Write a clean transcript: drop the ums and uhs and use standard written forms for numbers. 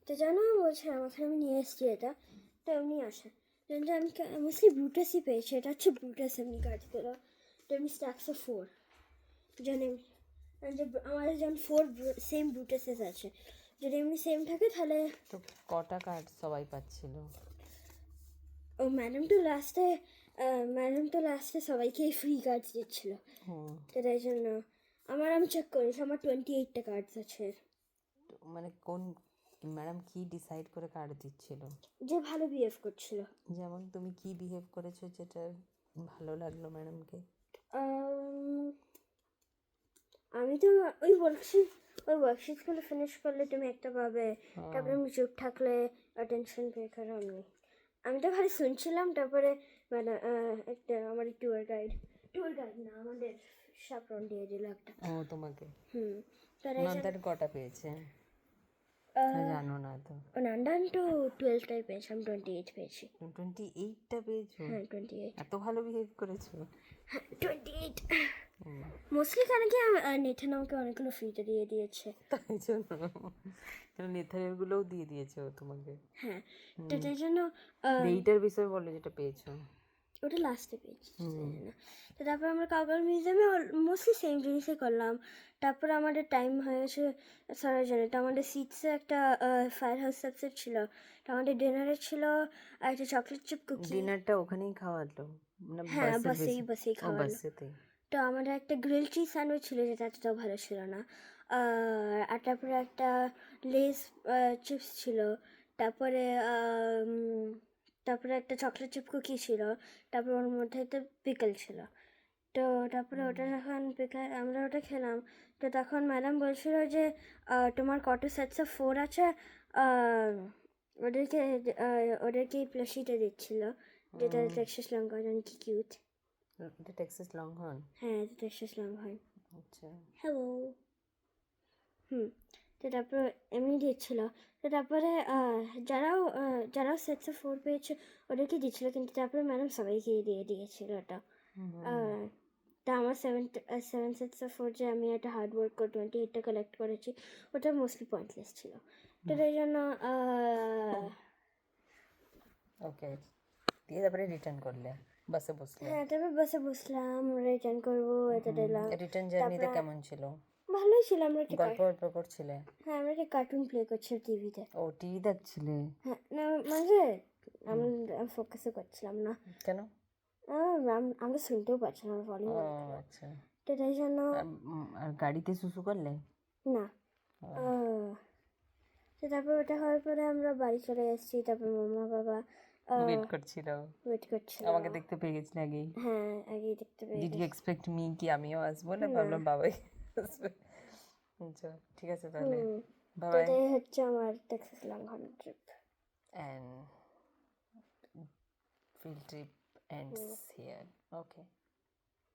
তো জানো আমি বলছিলাম ওখানে আমি নিয়ে এসেছি এটা, তো এমনি আসে যে আমি মোস্টলি ব্রুটাসই পেয়েছি। এটা হচ্ছে ব্রুটাস এমনি কার্ডগুলো, তো এমনি স্ট্যাক্স অফ 4 জানি যে আমাদের যেমন 4 সেম ব্রুটাসেস আছে, যদি এমনি সেম থাকে তাহলে। তো কটা কার্ড সবাই পাচ্ছিল? ও ম্যাডাম তো লাস্টে সবাইকেই ফ্রি কার্ডস দিচ্ছিল, তো তাই জন্য আমি চেক করেছি আমার 28টা কার্ডস আছে। মানে কোন ম্যাডাম কি ডিসাইড করে কার্ড দিচ্ছিল? যে ভালো বিহেভ করছিল। যেমন তুমি কি বিহেভ করেছো যেটা ভালো লাগলো ম্যাডামকে? আমি তো ওয়ার্কশিটগুলো ফিনিশ করলে তুমি একটা পাবে, তারপরে আমি চুপ থাকলে অ্যাটেনশন পে করো। আমি তো খালি শুনছিলাম, তারপরে মানে একটা আমার ট্যুর গাইড না আমাদের সাপ্রন দিয়ে দিল একটা। ও তোমাকে? তারা নন্দার কটা পেয়েছে জানো না তো? নান্ডান তো 12টাই পেয়েছি, আমি 28 পেয়েছি। 28টা পেয়েছো? হ্যাঁ 28। এত ভালো বিহেভ করেছো? হ্যাঁ 28 মোস্টলি কেন কি নেথান আমাকে অনেকগুলো ফ্রিতে দিয়ে দিয়েছে, তাই জন্য নেথানের গুলোও দিয়ে দিয়েছে ও তোমাকে? হ্যাঁ তো তাই জন্য এইটার বিষয়ে বলে যেটা পেয়েছো। ওটা লাস্টে পেয়েছি না। তো তারপর আমরা কাউকাল মিউজিয়ামে মোস্টলি সেম জিনিসই করলাম। তারপরে আমাদের টাইম হয়েছে সারা জন্য, তো আমাদের সিটসে একটা ফায়ার হাউস সাবসেট ছিল, তো আমাদের ডিনারে ছিল একটা চকলেট চিপ কুকি। ডিনারটা ওখানেই খাওয়ালো? হ্যাঁ বাসেই খাওয়ালো। বাসেতে? তো আমাদের একটা গ্রিল চিজ স্যান্ডউইচ ছিল, যেটা এতটাও ভালো ছিল না। আর তারপরে একটা লেস চিপস ছিল, তারপরে তারপরে একটা চকলেট চিপ কুকি ছিল, তারপরে ওর মধ্যে একটা পিকল ছিল। তো তারপরে ওটা যখন আমরা ওটা খেলাম, তো তখন ম্যাডাম বলছিল যে তোমার কত সেটস অফ 4 আছে। ওদেরকে ওদেরকে এই প্লাসিটা দিচ্ছিল, যেটা টেক্সাস লং কর্ন, কি কিউট। এটা টেক্সাস লং হর্ন? হ্যাঁ এটা টেক্সাস লং কর্ন। আচ্ছা। হ্যালো। তো তারপর এমনি দিচ্ছিল। তো তারপরে যারাও সেটস অফ 4 পেয়েছে ওদেরকে দিচ্ছিল, কিন্তু তারপরে ম্যাডাম সবাইকে দিয়ে দিয়েছিল ওটা। তা আমার 7 সেটস অফ 4 যে আমি একটা হার্ড ওয়ার্ক করে 28টা কালেক্ট করেছি, ওটা মোস্টলি পয়েন্টলেস ছিল। তো তাই জন্য ওকে, দিয়ে তারপরে রিটার্ন করলে? বাসে বসলে? হ্যাঁ তারপর বাসে বসলাম, রিটার্ন করবো এটা দিলাম। রিটার্ন জার্নিতে কেমন ছিল? ভালোই ছিল। আমরা একটা গল্প গল্প করছিলে? হ্যাঁ আমরা একটা কার্টুন প্লে করছি টিভিতে। ও টিভি দেখছিলে? হ্যাঁ না মানে আমি ফোকাসও করছিলাম না। কেন? আমরা শুনতেও পাচ্ছিলাম না, ভলিউম ও অনেক ছিল। আচ্ছা। তো তাই জন্য আর গাড়িতে শুশু করলে? না। তো তারপর ওটা হওয়ার পরে আমরা বাড়ি চলে এসেছি, তারপর মামা বাবা ওয়েট করছিল? ওয়েট করছিল। আমাকে দেখতে পেয়ে গেছিলে আগেই? হ্যাঁ আগেই দেখতে পেয়ে ডিড ইউ গেছি। এক্সপেক্ট মি কি আমিও আসবো? না ভাবলাম বাবাই আসবে। আচ্ছা ঠিক আছে তাহলে, তো বাই। এটাই হচ্ছে আমার Texas long horn trip. And field trip ends here. Okay.